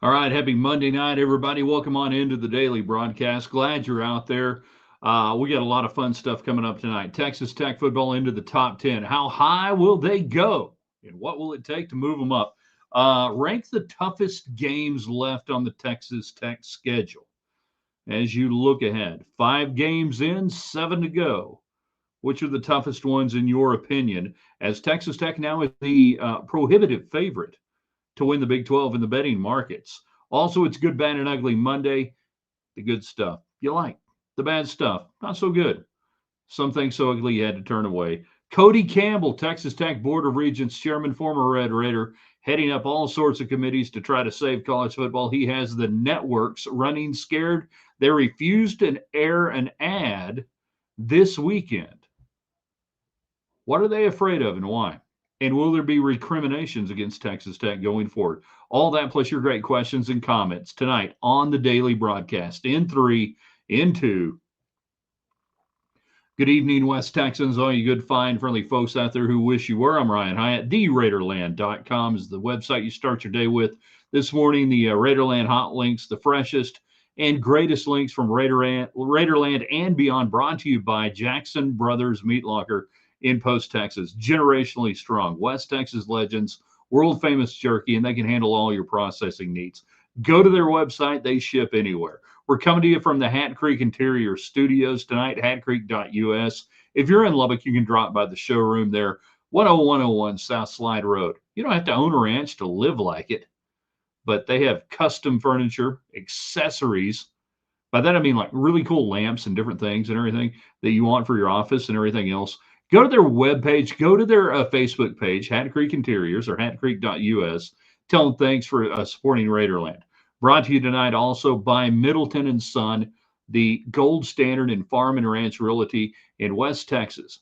All right, happy Monday night, everybody. Welcome on into the daily broadcast. Glad you're out there. We got a lot of fun stuff coming up tonight. Texas Tech football into the top 10. How high will they go? And what will it take to move them up? Rank the toughest games left on the Texas Tech schedule as you look ahead. 5 games in, 7 to go. Which are the toughest ones in your opinion? As Texas Tech now is the prohibitive favorite to win the Big 12 in the betting markets. Also, it's Good, Bad, and Ugly Monday. The good stuff you like, the bad stuff not so good. Some things so ugly you had to turn away. Cody Campbell, Texas Tech Board of Regents chairman, former Red Raider, heading up all sorts of committees to try to save college football. He has the networks running scared. They refused to air an ad this weekend. What are they afraid of and why? And will there be recriminations against Texas Tech going forward? All that plus your great questions and comments tonight on the daily broadcast. In 3, in 2. Good evening, West Texans. All you good, fine, friendly folks out there who wish you were. I'm Ryan Hyatt. TheRaiderland.com is the website you start your day with. This morning, the Raiderland hot links, the freshest and greatest links from Raiderland and beyond, brought to you by Jackson Brothers Meat Locker in Post, Texas. Generationally strong, West Texas legends, world famous jerky, and they can handle all your processing needs. Go to their website, they ship anywhere. We're coming to you from the Hat Creek Interior Studios tonight, hatcreek.us. If you're in Lubbock, you can drop by the showroom there, 10101 South Slide Road. You don't have to own a ranch to live like it, but they have custom furniture, accessories. By that, I mean like really cool lamps and different things and everything that you want for your office and everything else. Go to their webpage, go to their Facebook page, Hat Creek Interiors or hatcreek.us. Tell them thanks for supporting Raiderland. Brought to you tonight also by Middleton and Son, the gold standard in farm and ranch realty in West Texas,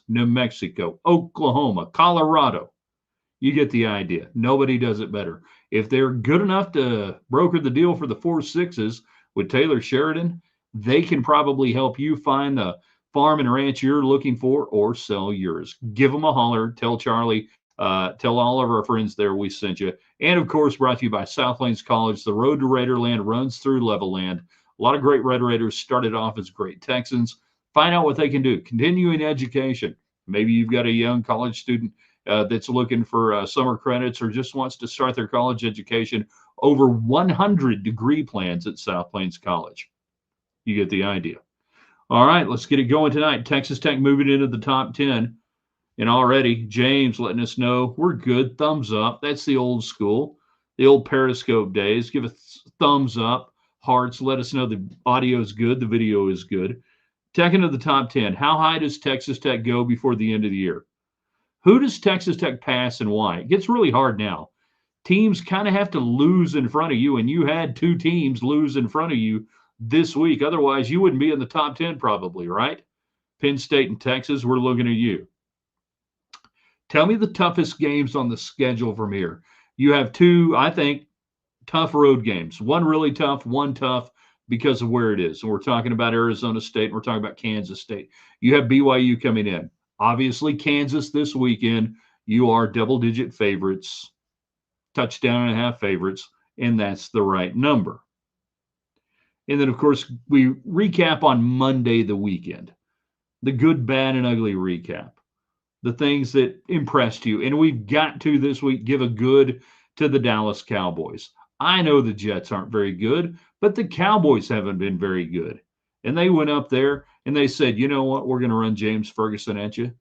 New Mexico, Oklahoma, Colorado. You get the idea. Nobody does it better. If they're good enough to broker the deal for the 4-6s with Taylor Sheridan, they can probably help you find the farm and ranch you're looking for or sell yours. Give them a holler. Tell Charlie, tell all of our friends there we sent you. And of course, brought to you by South Lanes College. The road to Raiderland runs through Level Land. A lot of great Red Raiders started off as great Texans. Find out what they can do. Continuing education. Maybe you've got a young college student that's looking for summer credits or just wants to start their college education. Over 100 degree plans at South Plains College. You get the idea. All right, let's get it going tonight. Texas Tech moving into the top 10. And already, James letting us know we're good. Thumbs up. That's the old school, the old Periscope days. Give a thumbs up, hearts. Let us know the audio is good, the video is good. Tech into the top 10. How high does Texas Tech go before the end of the year? Who does Texas Tech pass and why? It gets really hard now. Teams kind of have to lose in front of you, and you had 2 teams lose in front of you this week. Otherwise, you wouldn't be in the top 10 probably, right? Penn State and Texas, we're looking at you. Tell me the toughest games on the schedule from here. You have 2, I think, tough road games. One really tough, one tough because of where it is. And we're talking about Arizona State, and we're talking about Kansas State. You have BYU coming in. Obviously, Kansas this weekend, you are double-digit favorites, touchdown and a half favorites, and that's the right number. And then, of course, we recap on Monday the weekend. The good, bad, and ugly recap. The things that impressed you. And we've got to this week give a good to the Dallas Cowboys. I know the Jets aren't very good, but the Cowboys haven't been very good. And they went up there and they said, you know what, we're going to run James Ferguson at you.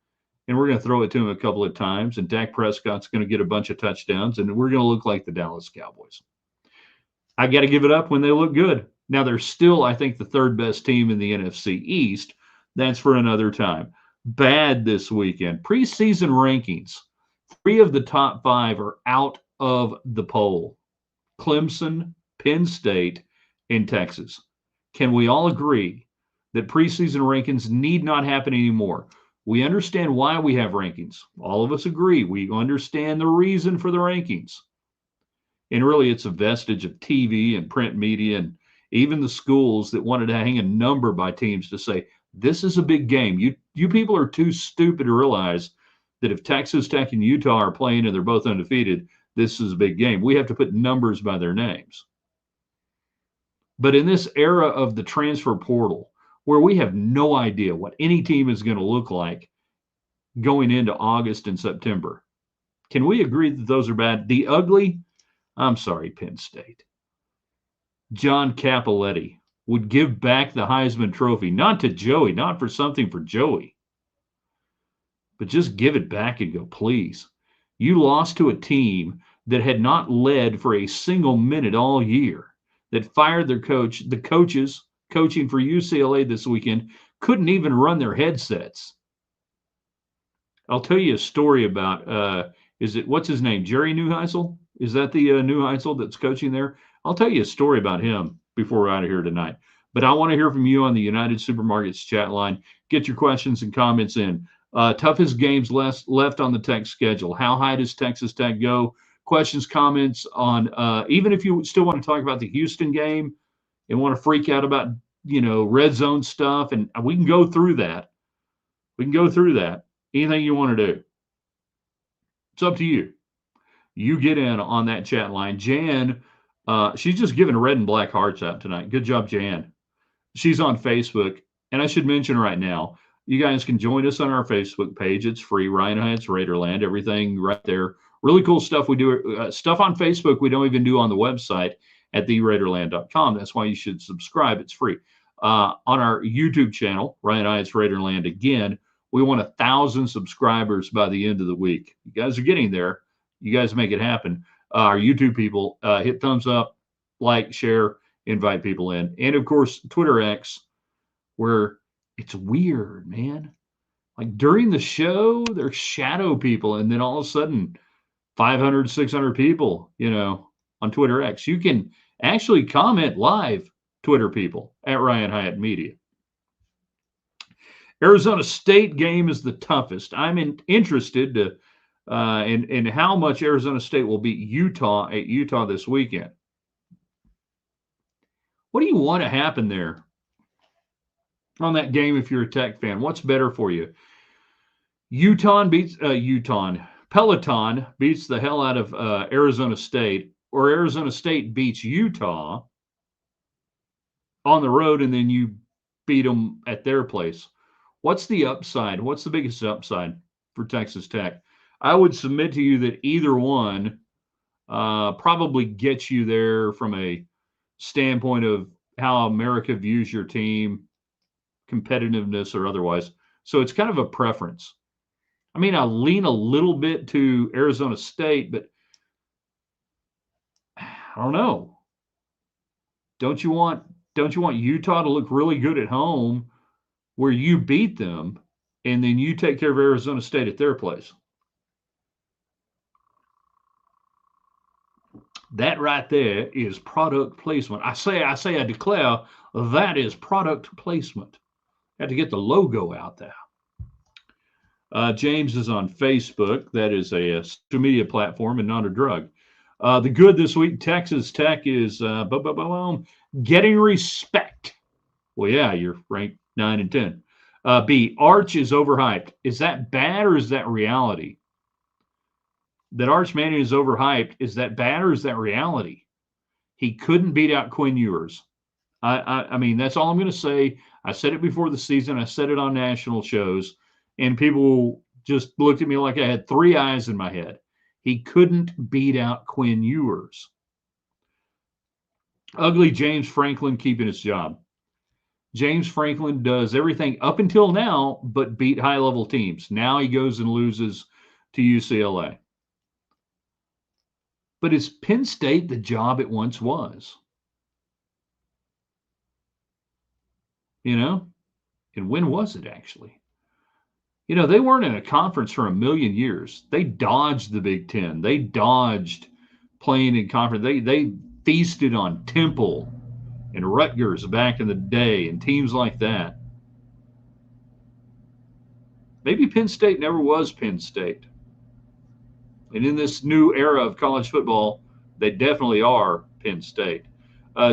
And we're going to throw it to him a couple of times. And Dak Prescott's going to get a bunch of touchdowns. And we're going to look like the Dallas Cowboys. I got to give it up when they look good. Now, they're still, I think, the 3rd best team in the NFC East. That's for another time. Bad this weekend. Preseason rankings. 3 of the top 5 are out of the poll. Clemson, Penn State, and Texas. Can we all agree that preseason rankings need not happen anymore? We understand why we have rankings. All of us agree. We understand the reason for the rankings. And really, it's a vestige of TV and print media and even the schools that wanted to hang a number by teams to say, this is a big game. You people are too stupid to realize that if Texas Tech and Utah are playing and they're both undefeated, this is a big game. We have to put numbers by their names. But in this era of the transfer portal, where we have no idea what any team is going to look like going into August and September, can we agree that those are bad? The ugly, I'm sorry, Penn State. John Cappelletti would give back the Heisman Trophy, not to Joey, not for something for Joey, but just give it back and go, please. You lost to a team that had not led for a single minute all year, that fired their coach. The coaches coaching for UCLA this weekend couldn't even run their headsets. I'll tell you a story about, what's his name? Jerry Neuheisel? Is that the Neuheisel that's coaching there? I'll tell you a story about him before we're out of here tonight. But I want to hear from you on the United Supermarkets chat line. Get your questions and comments in. Toughest games left on the Tech schedule. How high does Texas Tech go? Questions, comments on, even if you still want to talk about the Houston game and want to freak out about, red zone stuff, and we can go through that. Anything you want to do. It's up to you. You get in on that chat line. Jan, she's just giving red and black hearts out tonight. Good job, Jan. She's on Facebook. And I should mention right now, you guys can join us on our Facebook page. It's free. Ryan Hyatt's Raiderland, everything right there. Really cool stuff we do. Stuff on Facebook we don't even do on the website at theraiderland.com. That's why you should subscribe. It's free. On our YouTube channel, Ryan Hyatt's Raiderland, again, we want 1,000 subscribers by the end of the week. You guys are getting there. You guys make it happen. Our YouTube people, hit thumbs up, like, share, invite people in. And, of course, Twitter X, where it's weird, man. Like during the show, there's shadow people, and then all of a sudden 500, 600 people, on Twitter X. You can actually comment live, Twitter people, at Ryan Hyatt Media. Arizona State game is the toughest. I'm interested to in how much Arizona State will beat Utah at Utah this weekend. What do you want to happen there on that game if you're a Tech fan? What's better for you? Peloton beats the hell out of Arizona State, or Arizona State beats Utah on the road and then you beat them at their place. What's the upside? What's the biggest upside for Texas Tech? I would submit to you that either one probably gets you there from a standpoint of how America views your team, competitiveness or otherwise. So it's kind of a preference. I mean, I lean a little bit to Arizona State, but I don't know. Don't you want Utah to look really good at home where you beat them and then you take care of Arizona State at their place? That right there is product placement. I declare that is product placement. Got to get the logo out there. James is on Facebook. That is a social media platform and not a drug. The good this week, Texas Tech is getting respect. Well, yeah, you're ranked 9 and 10. B, Arch is overhyped. Is that bad or is that reality? That Arch Manning is overhyped, is that bad or is that reality? He couldn't beat out Quinn Ewers. I mean, that's all I'm going to say. I said it before the season. I said it on national shows, and people just looked at me like I had 3 eyes in my head. He couldn't beat out Quinn Ewers. Ugly James Franklin keeping his job. James Franklin does everything up until now but beat high-level teams. Now he goes and loses to UCLA. But is Penn State the job it once was? And when was it actually? They weren't in a conference for a million years. They dodged the Big Ten. They dodged playing in conference. They feasted on Temple and Rutgers back in the day and teams like that. Maybe Penn State never was Penn State. And in this new era of college football, they definitely are Penn State.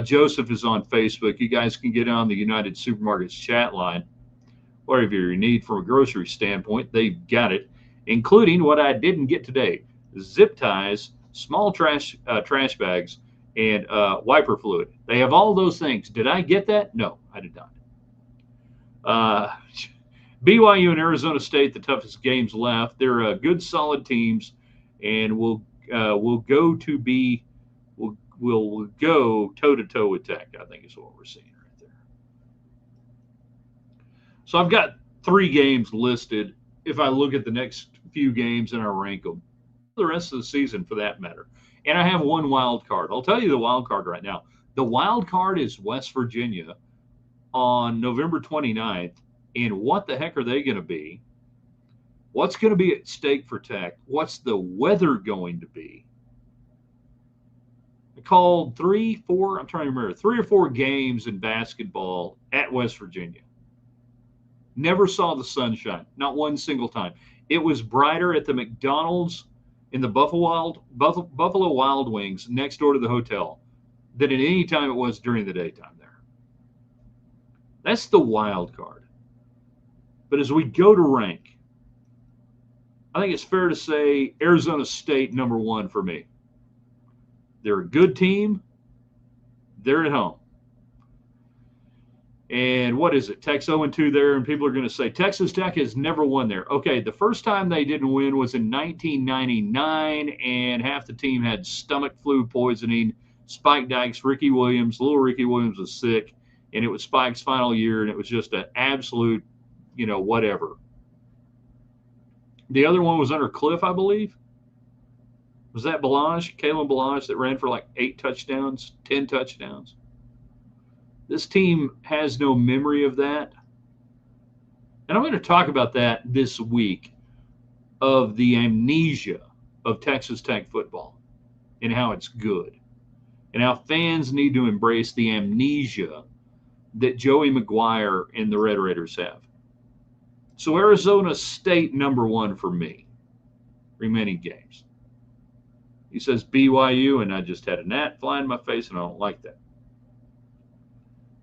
Joseph is on Facebook. You guys can get on the United Supermarkets chat line. Whatever you need from a grocery standpoint, they've got it. including what I didn't get today: zip ties, small trash bags, and wiper fluid. They have all those things. Did I get that? No, I did not. Uh, BYU and Arizona State, the toughest games left. They're good, solid teams, and will go to be will go toe to toe with Tech. I think is what we're seeing right there. So I've got 3 games listed. If I look at the next few games and I rank them, the rest of the season for that matter, and I have one wild card. I'll tell you the wild card right now. The wild card is West Virginia on November 29th. And what the heck are they going to be? What's going to be at stake for Tech? What's the weather going to be? I called 3 or 4 games in basketball at West Virginia. Never saw the sunshine, not one single time. It was brighter at the McDonald's in the Buffalo Wild Wings next door to the hotel than at any time it was during the daytime there. That's the wild card. But as we go to rank, I think it's fair to say Arizona State number 1 for me. They're a good team. They're at home. And what is it? Tech's 0-2 there, and people are going to say Texas Tech has never won there. Okay, the first time they didn't win was in 1999, and half the team had stomach flu poisoning. Spike Dykes, Ricky Williams, little Ricky Williams was sick, and it was Spike's final year, and it was just an absolute whatever. The other one was under Cliff, I believe. Was that Balazs, Kalen Balazs, that ran for like 8 touchdowns, 10 touchdowns? This team has no memory of that. And I'm going to talk about that this week, of the amnesia of Texas Tech football and how it's good, and how fans need to embrace the amnesia that Joey McGuire and the Red Raiders have. So Arizona State number 1 for me, remaining games. He says BYU, and I just had a gnat fly in my face, and I don't like that.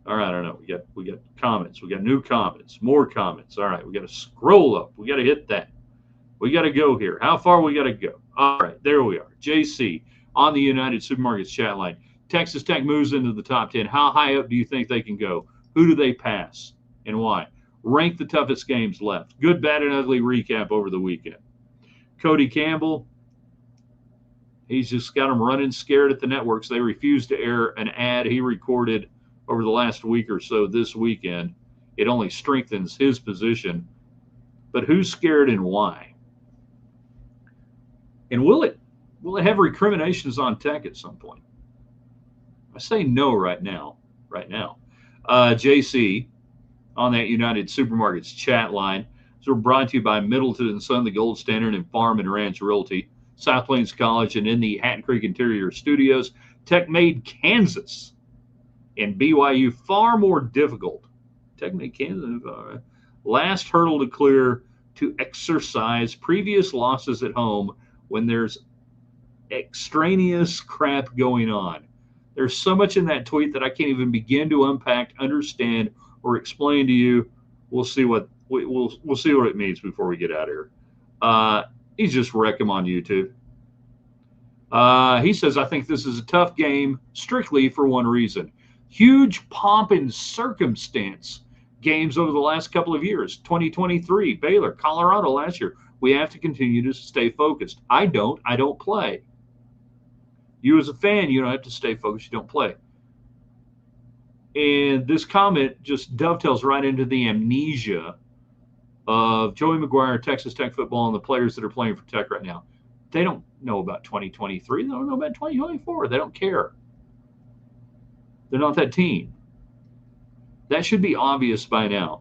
All right, I don't know. We got comments. We got new comments, more comments. All right, we got to scroll up. We got to hit that. We got to go here. How far we got to go? All right, there we are. JC on the United Supermarkets chat line. Texas Tech moves into the top 10. How high up do you think they can go? Who do they pass, and why? Rank the toughest games left. Good, bad, and ugly recap over the weekend. Cody Campbell, he's just got them running scared at the networks. They refuse to air an ad he recorded over the last week or so this weekend. It only strengthens his position. But who's scared and why? And will it have recriminations on Tech at some point? I say no right now. JC on that United Supermarkets chat line. So we're brought to you by Middleton & Son, the gold standard in farm and ranch realty, South Plains College, and in the Hatton Creek Interior Studios. Tech made Kansas and BYU far more difficult. Tech made Kansas last hurdle to clear to exercise previous losses at home when there's extraneous crap going on. There's so much in that tweet that I can't even begin to unpack, understand, or explain to you. We'll see what we'll see what it means before we get out of here. He's just wreck him on YouTube. He says, I think this is a tough game strictly for one reason. Huge pomp and circumstance games over the last couple of years. 2023, Baylor, Colorado last year. We have to continue to stay focused. I don't play. You as a fan, you don't have to stay focused. You don't play. And this comment just dovetails right into the amnesia of Joey McGuire, Texas Tech football, and the players that are playing for Tech right now. They don't know about 2023. They don't know about 2024. They don't care. They're not that team. That should be obvious by now.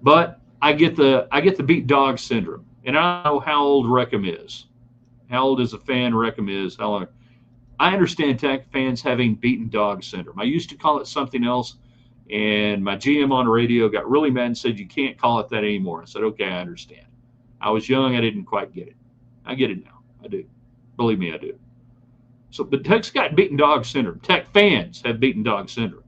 But I get the beat dog syndrome. And I don't know how old Reckham is. How old as a fan Reckham is. How long. I understand Tech fans having beaten dog syndrome. I used to call it something else, and my GM on radio got really mad and said, you can't call it that anymore. I said, okay, I understand. I was young. I didn't quite get it. I get it now. I do. Believe me, I do. So, but Tech's got beaten dog syndrome. Tech fans have beaten dog syndrome.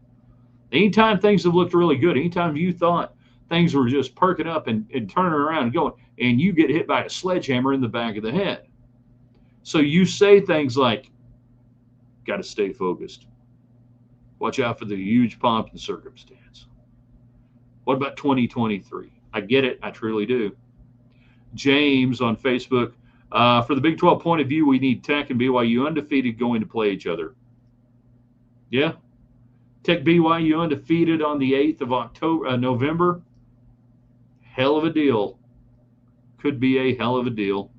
Anytime things have looked really good, anytime you thought things were just perking up and turning around and going, and you get hit by a sledgehammer in the back of the head. So you say things like, got to stay focused. Watch out for the huge pomp and circumstance. What about 2023? I get it. I truly do. James on Facebook, for the Big 12 point of view, we need Tech and BYU undefeated going to play each other. Yeah. Tech BYU undefeated on the 8th of November. Hell of a deal. Could be a hell of a deal.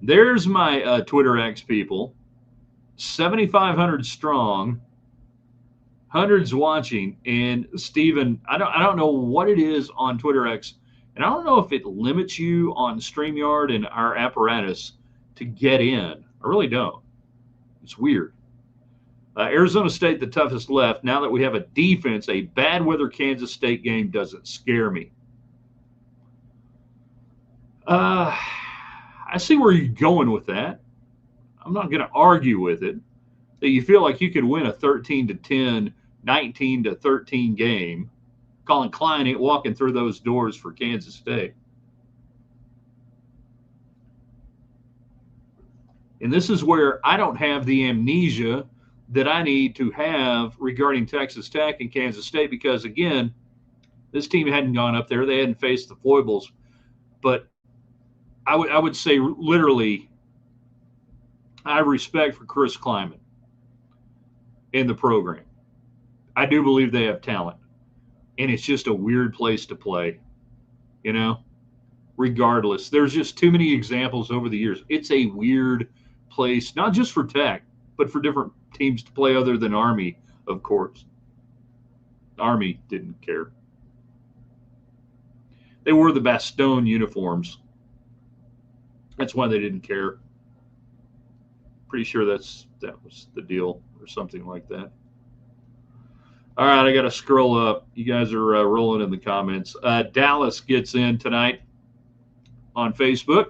There's my Twitter X people. 7,500 strong. Hundreds watching. And Steven, I don't know what it is on Twitter X. And I don't know if it limits you on StreamYard and our apparatus to get in. I really don't. It's weird. Arizona State, the toughest left. Now that we have a defense, a bad weather Kansas State game doesn't scare me. I see where you're going with that. I'm not going to argue with it. That you feel like you could win a 13-10, 19-13 game. Colin Klein ain't walking through those doors for Kansas State. And this is where I don't have the amnesia that I need to have regarding Texas Tech and Kansas State because, again, this team hadn't gone up there. They hadn't faced the foibles. But I would say literally I have respect for Chris Kleiman in the program. I do believe they have talent. And it's just a weird place to play, you know, regardless. There's just too many examples over the years. It's a weird place, not just for Tech, but for different teams to play other than Army, of course. Army didn't care. They wore the Bastogne uniforms. That's why they didn't care. Pretty sure that was the deal or something like that. All right, I got to scroll up. You guys are rolling in the comments. Dallas gets in tonight on Facebook.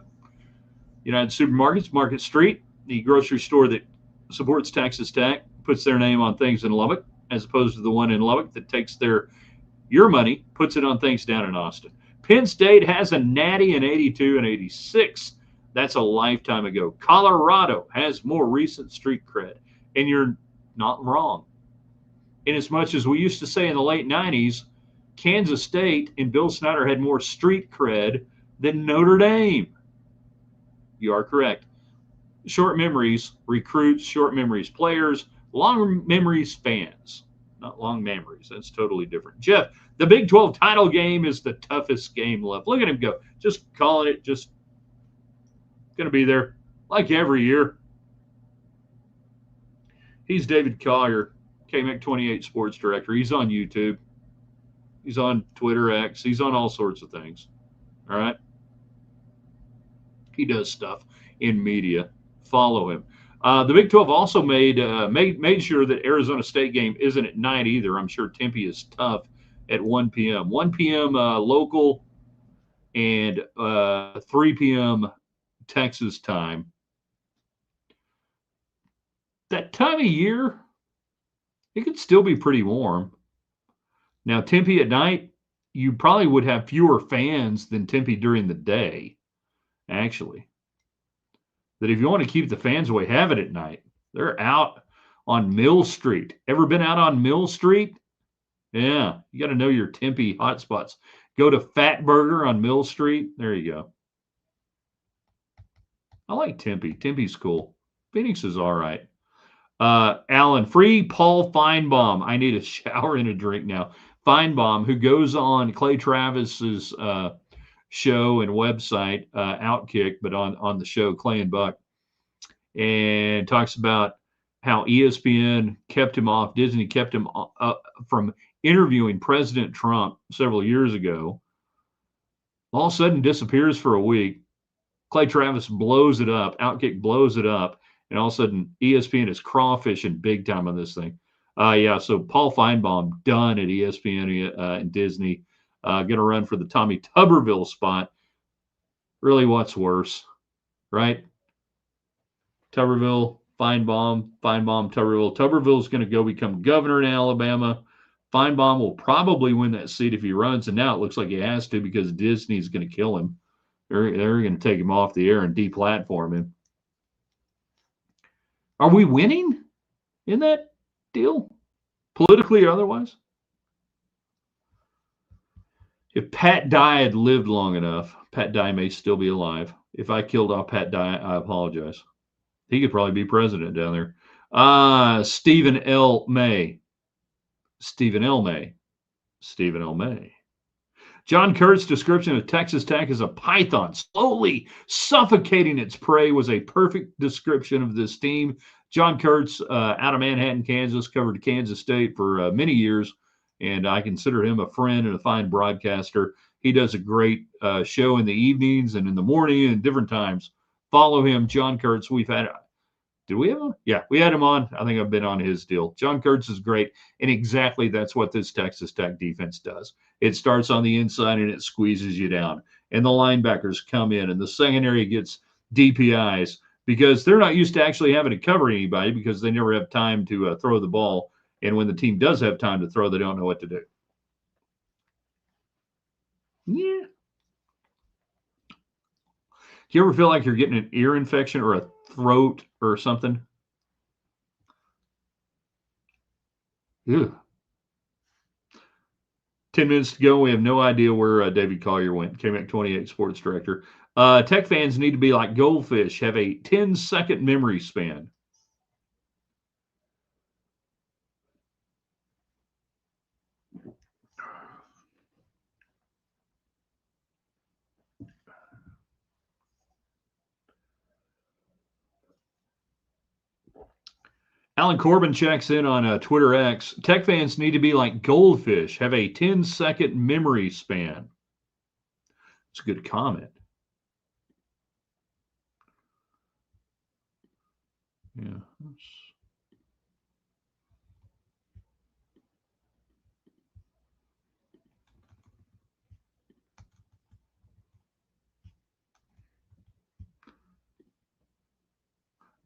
United Supermarkets, Market Street, the grocery store that supports Texas Tech, puts their name on things in Lubbock, as opposed to the one in Lubbock that takes your money, puts it on things down in Austin. Penn State has a natty in 82 and 86. That's a lifetime ago. Colorado has more recent street cred, and you're not wrong. In as much as we used to say in the late 90s, Kansas State and Bill Snyder had more street cred than Notre Dame. You are correct. Short memories, recruits, short memories, players, long memories, fans. Not long memories. That's totally different. Jeff, the Big 12 title game is the toughest game left. Look at him go. Just calling it, just going to be there like every year. He's David Collier, KMEC 28 sports director. He's on YouTube. He's on Twitter X. He's on all sorts of things. All right. He does stuff in media. Follow him. The Big 12 also made sure that Arizona State game isn't at night either. I'm sure Tempe is tough at 1 p.m. 1 p.m. Local and 3 p.m. Texas time. That time of year, it could still be pretty warm. Now, Tempe at night, you probably would have fewer fans than Tempe during the day, actually. That if you want to keep the fans away, have it at night. They're out on Mill Street. Ever been out on Mill Street? Yeah, you got to know your Tempe hotspots. Go to Fat Burger on Mill Street. There you go. I like Tempe. Tempe's cool. Phoenix is all right. Alan, free Paul Feinbaum. I need a shower and a drink now. Feinbaum, who goes on Clay Travis's show and website, Outkick, but on the show, Clay and Buck, and talks about how ESPN kept him off, Disney kept him from interviewing President Trump several years ago. All of a sudden disappears for a week. Clay Travis blows it up. Outkick blows it up. And all of a sudden, ESPN is crawfishing big time on this thing. So Paul Feinbaum done at ESPN and Disney. Going to run for the Tommy Tuberville spot. Really, what's worse, right? Tuberville, Feinbaum, Tuberville. Tuberville's going to go become governor in Alabama. Feinbaum will probably win that seat if he runs, and now it looks like he has to because Disney's going to kill him. They're going to take him off the air and deplatform him. Are we winning in that deal, politically or otherwise? If Pat Dye had lived long enough, Pat Dye may still be alive. If I killed off Pat Dye, I apologize. He could probably be president down there. Stephen L. May. Stephen L. May. Stephen L. May. John Kurtz's description of Texas Tech as a python slowly suffocating its prey was a perfect description of this team. John Kurtz, out of Manhattan, Kansas, covered Kansas State for many years, and I consider him a friend and a fine broadcaster. He does a great show in the evenings and in the morning and different times. Follow him, John Kurtz. Did we have him? Yeah, we had him on. I think I've been on his deal. John Kurtz is great, and exactly that's what this Texas Tech defense does. It starts on the inside and it squeezes you down, and the linebackers come in, and the secondary gets DPIs because they're not used to actually having to cover anybody because they never have time to throw the ball, and when the team does have time to throw, they don't know what to do. Yeah. Do you ever feel like you're getting an ear infection or a throat or something? Ew. 10 minutes to go. We have no idea where David Collier went. KMAC 28 sports director. Tech fans need to be like goldfish, have a 10-second memory span. Alan Corbin checks in on Twitter X. Tech fans need to be like goldfish, have a 10-second memory span. It's a good comment. Yeah.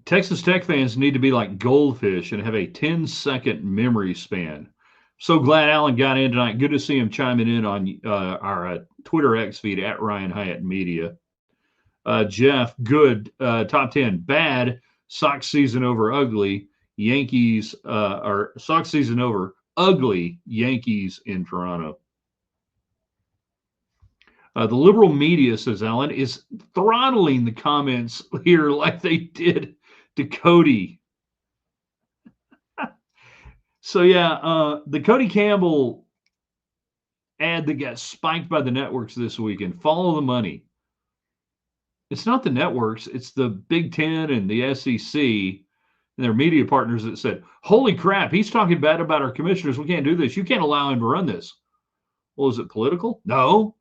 Texas Tech fans need to be like goldfish and have a 10-second memory span. So glad Alan got in tonight. Good to see him chiming in on our Twitter X feed at Ryan Hyatt Media. Jeff, good. Top 10. Bad. Sox season over ugly. Yankees or Sox season over ugly. Yankees in Toronto. The liberal media, says Alan, is throttling the comments here like they did to Cody. So, yeah, the Cody Campbell ad that got spiked by the networks this weekend, follow the money. It's not the networks, it's the Big Ten and the SEC and their media partners that said, holy crap, he's talking bad about our commissioners. We can't do this. You can't allow him to run this. Well, is it political? No.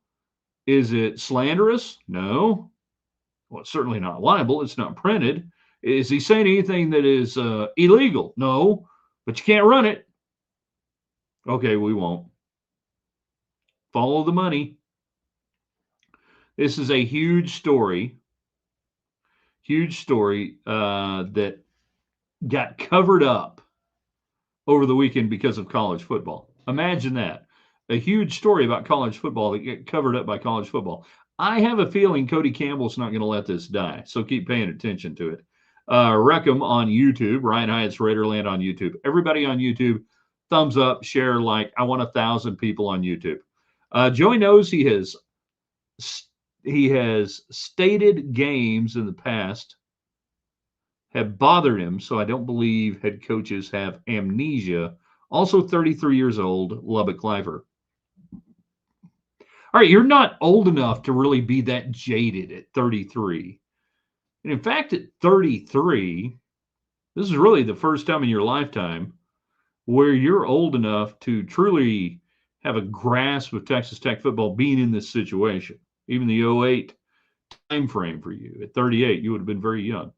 Is it slanderous? No. Well, it's certainly not libel. It's not printed. Is he saying anything that is illegal? No. But you can't run it. Okay, we won't. Follow the money. This is a huge story that got covered up over the weekend because of college football. Imagine that. A huge story about college football that get covered up by college football. I have a feeling Cody Campbell's not going to let this die, so keep paying attention to it. Reckham on YouTube, Ryan Hyatt's Raiderland on YouTube. Everybody on YouTube, thumbs up, share, like. I want 1,000 people on YouTube. Joey knows he has stated games in the past have bothered him, so I don't believe head coaches have amnesia. Also 33 years old, Lubbock Lifer. All right, you're not old enough to really be that jaded at 33. And in fact, at 33, this is really the first time in your lifetime where you're old enough to truly have a grasp of Texas Tech football being in this situation. Even the 08 time frame for you. At 38, you would have been very young.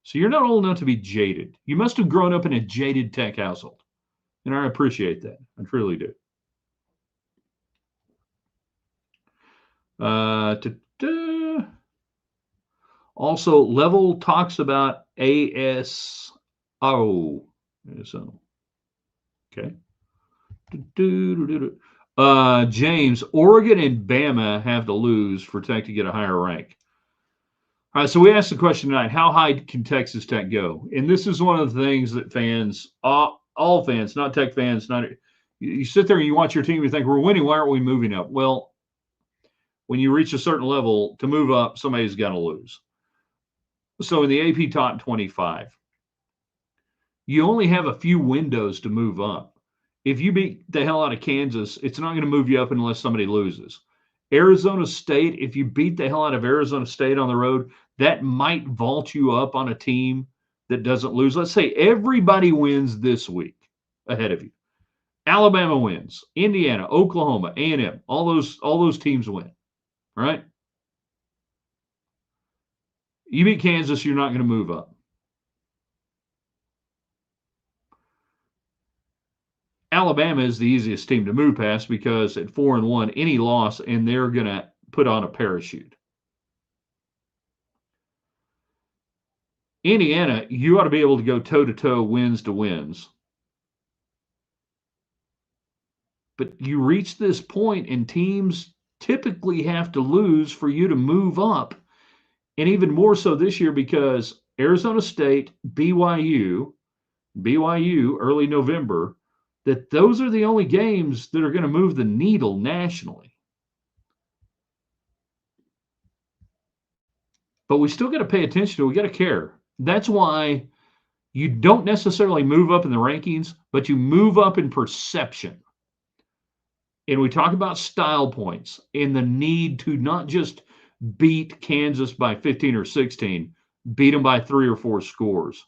So you're not old enough to be jaded. You must have grown up in a jaded Tech household. And I appreciate that. I truly do. Also, Level talks about ASO. Okay. James, Oregon and Bama have to lose for Tech to get a higher rank. All right, so we asked the question tonight: how high can Texas Tech go? And this is one of the things that fans, all fans, not Tech fans, not you sit there and you watch your team, you think we're winning. Why aren't we moving up? Well, when you reach a certain level, to move up, somebody's got to lose. So in the AP Top 25, you only have a few windows to move up. If you beat the hell out of Kansas, it's not going to move you up unless somebody loses. Arizona State, if you beat the hell out of Arizona State on the road, that might vault you up on a team that doesn't lose. Let's say everybody wins this week ahead of you. Alabama wins, Indiana, Oklahoma, A&M, all those teams win, right? You beat Kansas, you're not going to move up. Alabama is the easiest team to move past because at 4-1, any loss, and they're going to put on a parachute. Indiana, you ought to be able to go toe-to-toe, wins to wins. But you reach this point, and teams typically have to lose for you to move up. And even more so this year because Arizona State, BYU early November, that those are the only games that are going to move the needle nationally. But we still got to pay attention to it. We got to care. That's why you don't necessarily move up in the rankings, but you move up in perception. And we talk about style points and the need to not just beat Kansas by 15 or 16, beat them by 3 or 4 scores.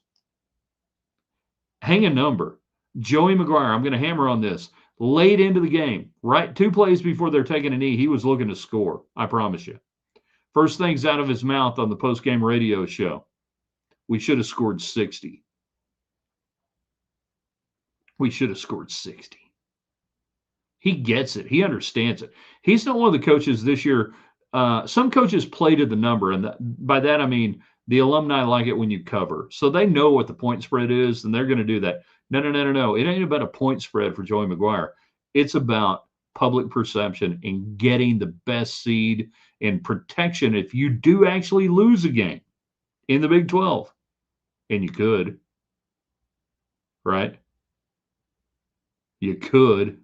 Hang a number. Joey McGuire, I'm going to hammer on this. Late into the game, right 2 plays before they're taking a knee, he was looking to score. I promise you. First things out of his mouth on the post-game radio show, we should have scored 60. We should have scored 60. He gets it. He understands it. He's not one of the coaches this year. Some coaches play to the number, and by that I mean the alumni like it when you cover. So they know what the point spread is, and they're going to do that. No. It ain't about a point spread for Joey McGuire. It's about public perception and getting the best seed and protection if you do actually lose a game in the Big 12. And you could, right? You could.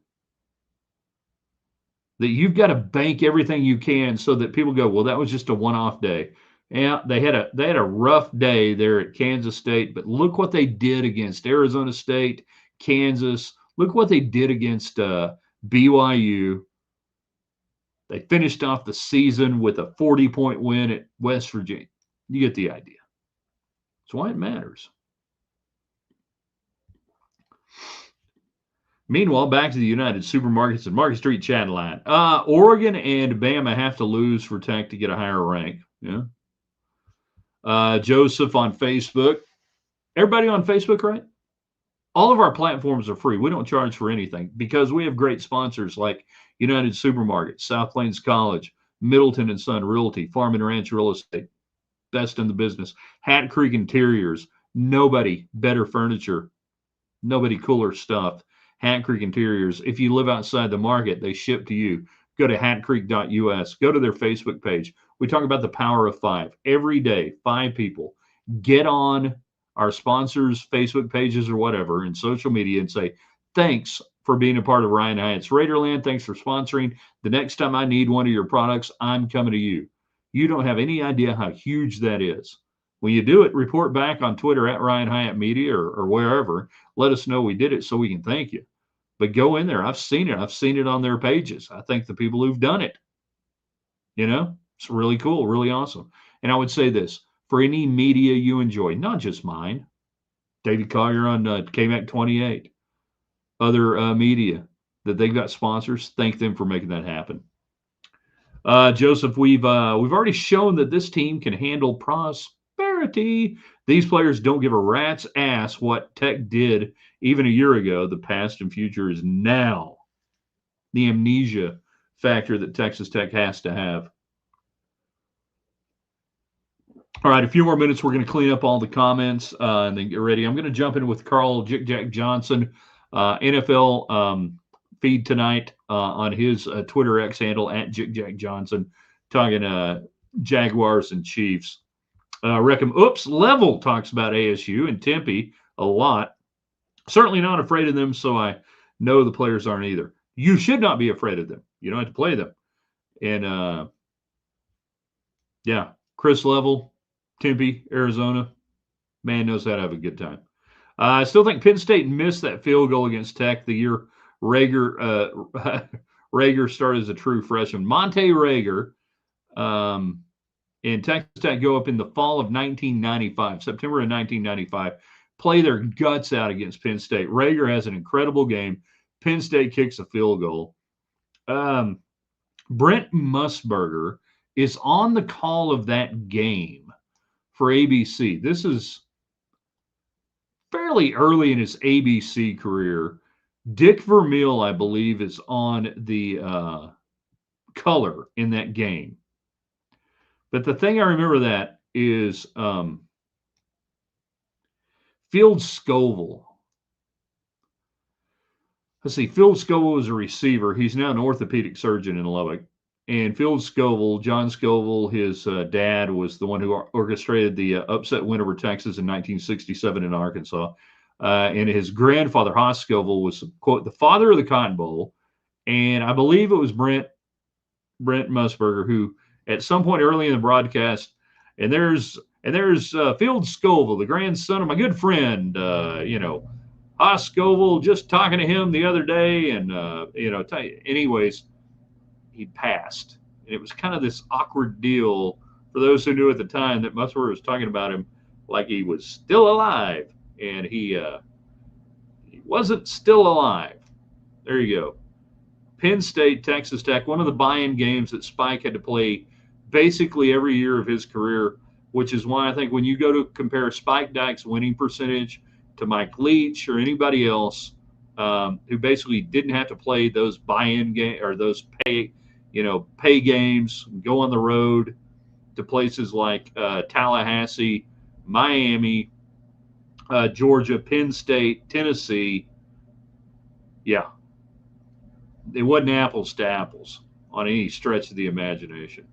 That you've got to bank everything you can so that people go, well, that was just a one-off day. Yeah, they had a rough day there at Kansas State, but look what they did against Arizona State, Kansas. Look what they did against BYU. They finished off the season with a 40-point win at West Virginia. You get the idea. That's why it matters. Meanwhile, back to the United Supermarkets and Market Street chat line. Oregon and Bama have to lose for Tech to get a higher rank. Yeah. Joseph on Facebook. Everybody on Facebook, right? All of our platforms are free. We don't charge for anything because we have great sponsors like United Supermarkets, South Plains College, Middleton and Son Realty, Farm and Ranch Real Estate, best in the business, Hat Creek Interiors, nobody better furniture, nobody cooler stuff. Hat Creek Interiors. If you live outside the market, they ship to you. Go to hatcreek.us. Go to their Facebook page. We talk about the power of 5. Every day, 5 people get on our sponsors' Facebook pages or whatever in social media and say, thanks for being a part of Ryan Hyatt's Raiderland. Thanks for sponsoring. The next time I need one of your products, I'm coming to you. You don't have any idea how huge that is. When you do it, report back on Twitter at Ryan Hyatt Media or wherever. Let us know we did it so we can thank you. But go in there. I've seen it. I've seen it on their pages. I thank the people who've done it. It's really cool, really awesome. And I would say this, for any media you enjoy, not just mine, David Collier on KMAC 28, other media that they've got sponsors, thank them for making that happen. Joseph, we've already shown that this team can handle prosperity. These players don't give a rat's ass what Tech did even a year ago. The past and future is now. The amnesia factor that Texas Tech has to have. All right, a few more minutes. We're going to clean up all the comments and then get ready. I'm going to jump in with Carl Jick Jack Johnson, NFL feed tonight on his Twitter X handle at Jack Johnson, talking Jaguars and Chiefs. Level talks about ASU and Tempe a lot. Certainly not afraid of them, so I know the players aren't either. You should not be afraid of them. You don't have to play them. And yeah, Chris Level, Tempe, Arizona, man knows how to have a good time. I still think Penn State missed that field goal against Tech the year Rager started as a true freshman. Monte Rager and Texas Tech go up in the fall of 1995, September of 1995, play their guts out against Penn State. Rager has an incredible game. Penn State kicks a field goal. Brent Musburger is on the call of that game for ABC. This is fairly early in his ABC career. Dick Vermeil, I believe, is on the color in that game. But the thing I remember that is Field Scoville. Let's see, Field Scoville was a receiver. He's now an orthopedic surgeon in Lubbock. And Field Scoville, John Scoville, his dad, was the one who orchestrated the upset win over Texas in 1967 in Arkansas. And his grandfather, Haas Scoville, was, quote, the father of the Cotton Bowl. And I believe it was Brent Musburger who, at some point early in the broadcast, and there's Field Scoville, the grandson of my good friend, Haas Scoville, just talking to him the other day, and anyways, he passed. And it was kind of this awkward deal for those who knew at the time that Musburger was talking about him like he was still alive, and he wasn't still alive. There you go. Penn State, Texas Tech, one of the buy-in games that Spike had to play basically every year of his career, which is why I think when you go to compare Spike Dykes' winning percentage to Mike Leach or anybody else who basically didn't have to play those buy-in game or those pay games, go on the road to places like Tallahassee, Miami, Georgia, Penn State, Tennessee. Yeah, it wasn't apples to apples on any stretch of the imagination.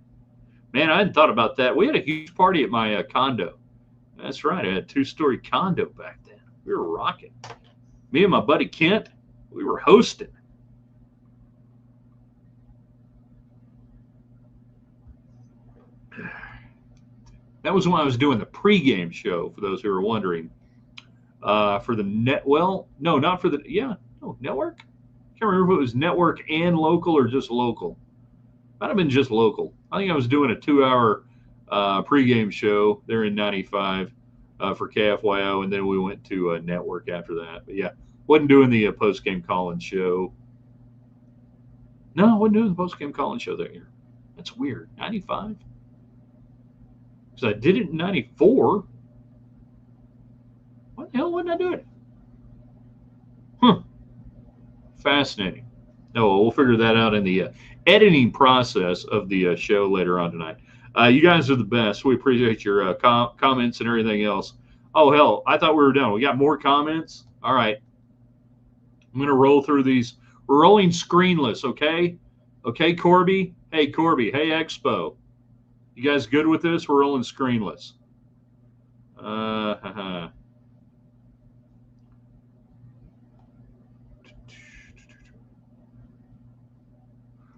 Man, I hadn't thought about that. We had a huge party at my condo. That's right. I had a 2-story condo back then. We were rocking. Me and my buddy Kent, we were hosting. That was when I was doing the pregame show, for those who are wondering. For the network? Can't remember if it was network and local or just local. Might have been just local. I think I was doing a 2-hour pregame show there in 95 for KFYO, and then we went to network after that. But yeah, wasn't doing the postgame call-in show. No, I wasn't doing the postgame call-in show that year. That's weird. 95? Because I did it in 94. What the hell wasn't I doing? Fascinating. No, we'll figure that out in the editing process of the show later on tonight. You guys are the best. We appreciate your comments and everything else. Oh, hell, I thought we were done. We got more comments? All right. I'm going to roll through these. We're rolling screenless, okay? Okay, Corby? Hey, Corby. Hey, Expo. You guys good with this? We're rolling screenless.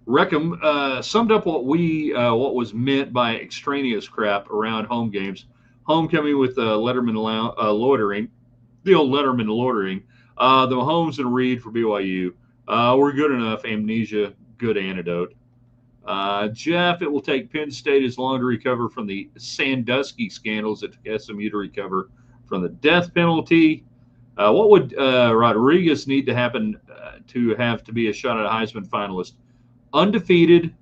Reckham summed up what was meant by extraneous crap around home games. Homecoming with Letterman loitering, the old Letterman loitering. The Mahomes and Reed for BYU were good enough. Amnesia, good antidote. Jeff, it will take Penn State as long to recover from the Sandusky scandals that took SMU to recover from the death penalty. What would Rodriguez need to happen to be a shot at a Heisman finalist? Undefeated,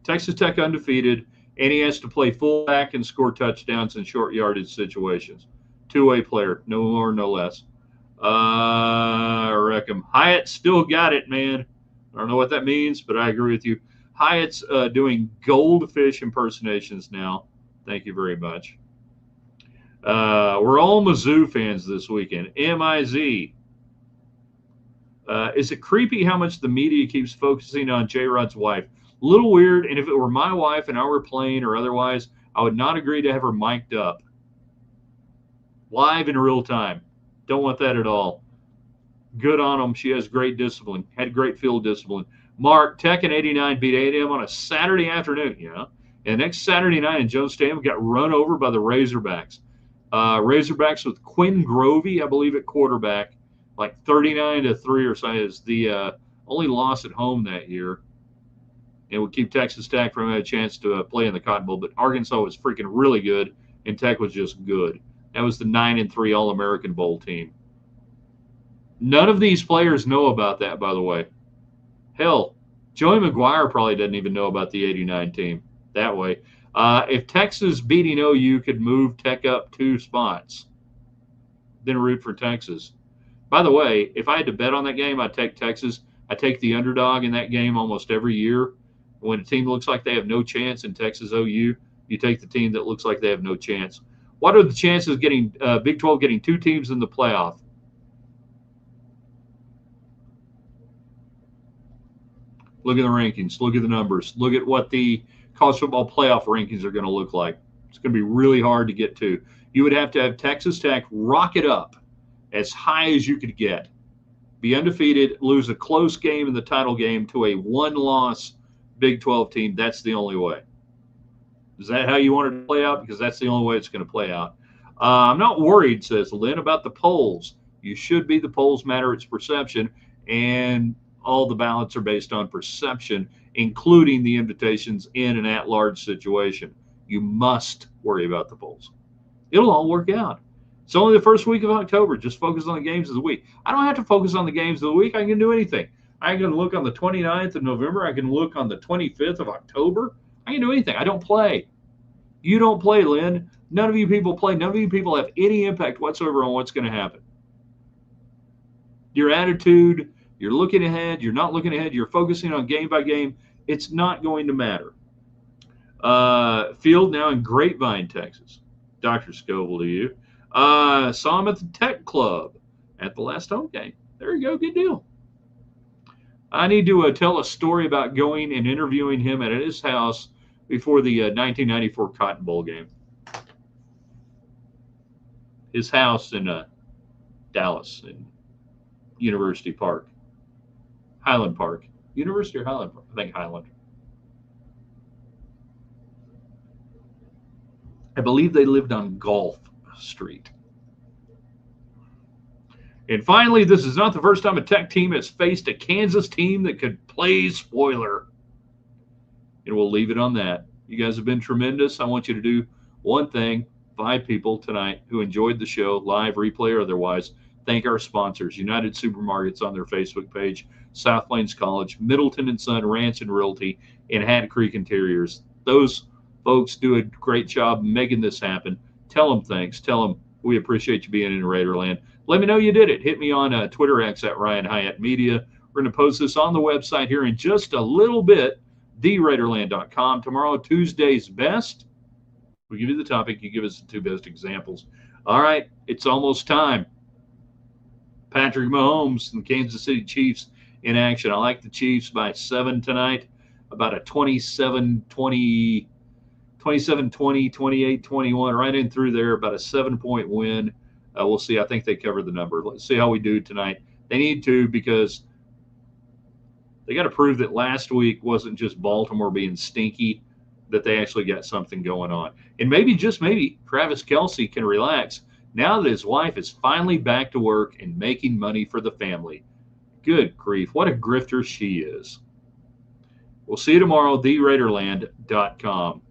Texas Tech undefeated, and he has to play fullback and score touchdowns in short yardage situations. Two-way player, no more, no less. Reckham. Hyatt still got it, man. I don't know what that means, but I agree with you. Hyatt's doing goldfish impersonations now. Thank you very much. We're all Mizzou fans this weekend. MIZ. Is it creepy how much the media keeps focusing on J-Rod's wife? A little weird, and if it were my wife and I were playing or otherwise, I would not agree to have her mic'd up live in real time. Don't want that at all. Good on them. She has great discipline, had great field discipline. Mark, Tech and 89 beat A&M on a Saturday afternoon, And next Saturday night in Jonestown, got run over by the Razorbacks. Razorbacks with Quinn Grovey, I believe, at quarterback, like 39-3 or so is the only loss at home that year. And would keep Texas Tech from having a chance to play in the Cotton Bowl. But Arkansas was freaking really good, and Tech was just good. That was the 9-3 All-American Bowl team. None of these players know about that, by the way. Hell, Joey McGuire probably doesn't even know about the 89 team that way. If Texas beating OU could move Tech up 2 spots, then root for Texas. By the way, if I had to bet on that game, I'd take Texas. I take the underdog in that game almost every year. When a team looks like they have no chance in Texas OU, you take the team that looks like they have no chance. What are the chances of getting Big 12 getting 2 teams in the playoff? Look at the rankings. Look at the numbers. Look at what the college football playoff rankings are going to look like. It's going to be really hard to get to. You would have to have Texas Tech rocket up as high as you could get, be undefeated, lose a close game in the title game to a 1-loss Big 12 team. That's the only way. Is that how you want it to play out? Because that's the only way it's going to play out. I'm not worried, says Lynn, about the polls. You should be. The polls matter. It's perception. And all the ballots are based on perception, including the invitations in an at-large situation. You must worry about the polls. It'll all work out. It's only the first week of October. Just focus on the games of the week. I don't have to focus on the games of the week. I can do anything. I can look on the 29th of November. I can look on the 25th of October. I can do anything. I don't play. You don't play, Lynn. None of you people play. None of you people have any impact whatsoever on what's going to happen. Your attitude, you're looking ahead. You're not looking ahead. You're focusing on game by game. It's not going to matter. Field now in Grapevine, Texas. Dr. Scoville to you. Saw him at the Tech Club at the last home game. There you go. Good deal. I need to tell a story about going and interviewing him at his house before the 1994 Cotton Bowl game. His house in Dallas, in University Park. Highland Park. University or Highland Park? I think Highland. I believe they lived on Gulf Street. And finally, this is not the first time a Tech team has faced a Kansas team that could play spoiler. And we'll leave it on that. You guys have been tremendous. I want you to do one thing. 5 people tonight who enjoyed the show, live, replay, or otherwise. Thank our sponsors, United Supermarkets on their Facebook page, South Plains College, Middleton & Son Ranch and Realty, and Hat Creek Interiors. Those folks do a great job making this happen. Tell them thanks. Tell them we appreciate you being in Raiderland. Let me know you did it. Hit me on Twitter X at Ryan Hyatt Media. We're going to post this on the website here in just a little bit, theraiderland.com. Tomorrow, Tuesday's best. We give you the topic. You give us the 2 best examples. All right, it's almost time. Patrick Mahomes and the Kansas City Chiefs in action. I like the Chiefs by 7 tonight, about a 27-20, 27-20, 28-21, right in through there, about a 7-point win. We'll see. I think they covered the number. Let's see how we do tonight. They need to, because they got to prove that last week wasn't just Baltimore being stinky, that they actually got something going on. And maybe, just maybe, Travis Kelce can relax now that his wife is finally back to work and making money for the family. Good grief. What a grifter she is. We'll see you tomorrow, theraiderland.com.